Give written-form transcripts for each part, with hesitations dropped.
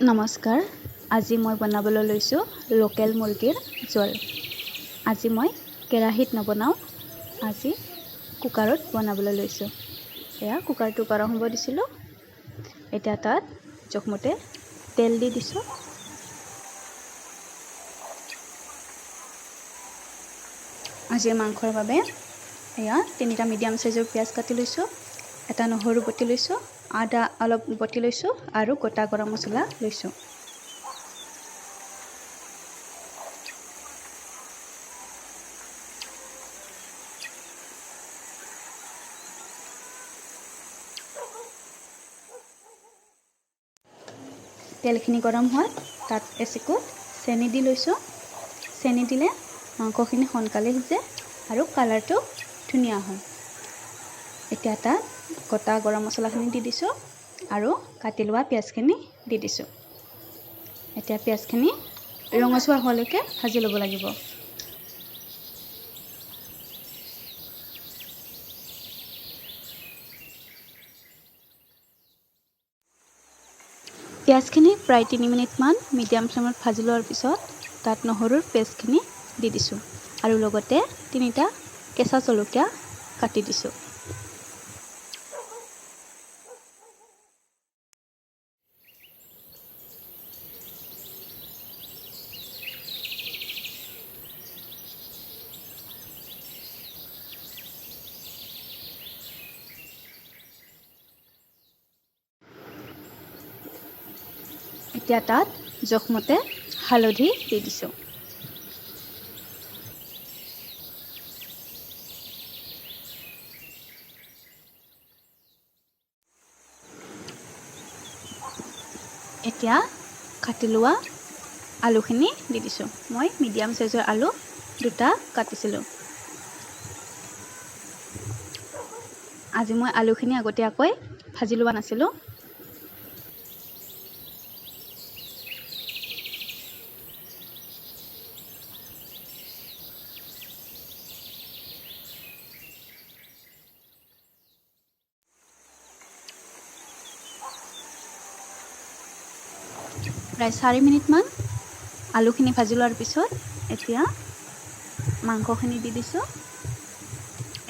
নমস্কাৰ। আজি মই বনাবলৈ লৈছোঁ লোকেল মুৰ্গীৰ জোল। আজি মই কেৰাহীত নবনাওঁ, আজি কুকাৰত বনাবলৈ লৈছোঁ। এয়া কুকাৰটো গৰম হ'ব দিছিলোঁ। এতিয়া তাত জোখমতে তেল দি দিছোঁ। আজিৰ মাংসৰ বাবে এয়া 3টা মিডিয়াম সাইজৰ পিঁয়াজ কাটি লৈছোঁ, এটা নহৰু বটি লৈছোঁ, আদা অলপ বটি লৈছোঁ আৰু গোটা গৰম মছলা লৈছোঁ। তেলখিনি গৰম হোৱাত তাত এচিকুট চেনি দি লৈছোঁ। চেনি দিলে মাংসখিনি সোনকালে সিজে আৰু কালাৰটো ধুনীয়া হয়। এতিয়া তাত গোটা গৰম মছলাখিনি দি দিছোঁ আৰু কাটি লোৱা পিঁয়াজখিনি দি দিছোঁ। এতিয়া পিঁয়াজখিনি ৰঙচুৱা হোৱালৈকে ভাজি ল'ব লাগিব। পিঁয়াজখিনি প্ৰায় 3 মিনিটমান মিডিয়াম ফ্লেমত ভাজি লোৱাৰ পিছত তাত নহৰুৰ পেষ্টখিনি দি দিছোঁ আৰু লগতে 3টা কেঁচা জলকীয়া কাটি দিছোঁ। এতিয়া তাত জোখমতে হালধি দি দিছোঁ। এতিয়া কাটি লোৱা আলুখিনি দি দিছোঁ। মই মিডিয়াম সাইজৰ আলু 2টা কাটিছিলোঁ। আজি মই আলুখিনি আগতীয়াকৈ ভাজি লোৱা নাছিলোঁ। প্ৰায় 4 মিনিটমান আলুখিনি ভাজি লোৱাৰ পিছত এতিয়া মাংসখিনি দি দিছোঁ।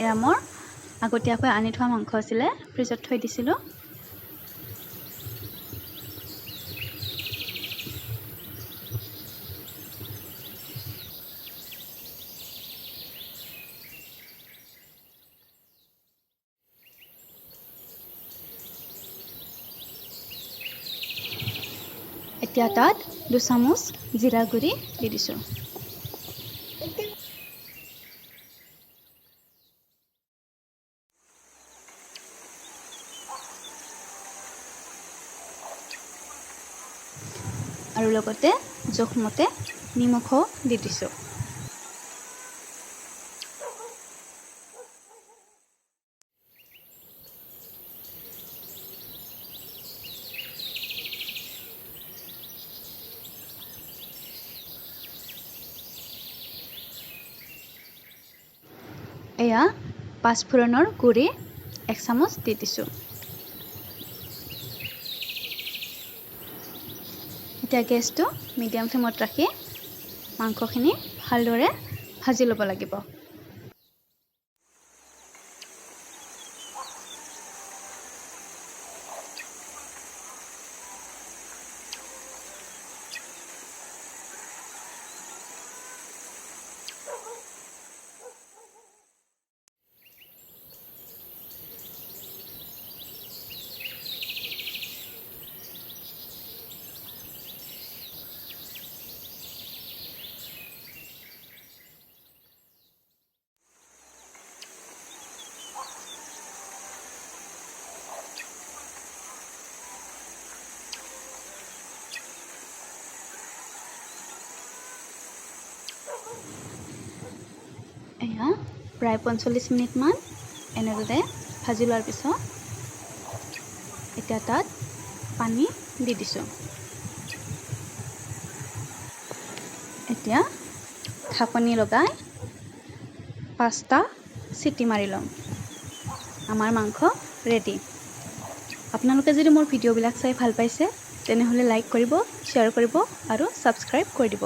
এয়া মোৰ আগতীয়াকৈ আনি থোৱা মাংস আছিলে, ফ্ৰিজত থৈ দিছিলোঁ। এতিয়া তাত 2 চামুচ জিৰা গুড়ি দি দিছোঁ। আৰু লগতে জোখমতে নিমখো দি দিছোঁ। এয়া পাঁচফোৰণৰ গুড়ি 1 চামুচ দি দিছোঁ। এতিয়া গেছটো মিডিয়াম ফ্লেমত ৰাখি মাংসখিনি ভালদৰে ভাজি ল'ব লাগিব। এয়া প্ৰায় 45 মিনিটমান এনেদৰে ভাজি লোৱাৰ পিছত এতিয়া তাত পানী দি দিছোঁ। এতিয়া ঢাকনি লগাই 5টা চিটি মাৰি ল'ম। আমাৰ মাংস ৰেডি। আপোনালোকে যদি মোৰ ভিডিঅ'বিলাক চাই ভাল পাইছে তেনেহ'লে লাইক কৰিব, শ্বেয়াৰ কৰিব আৰু ছাবস্ক্ৰাইব কৰি দিব।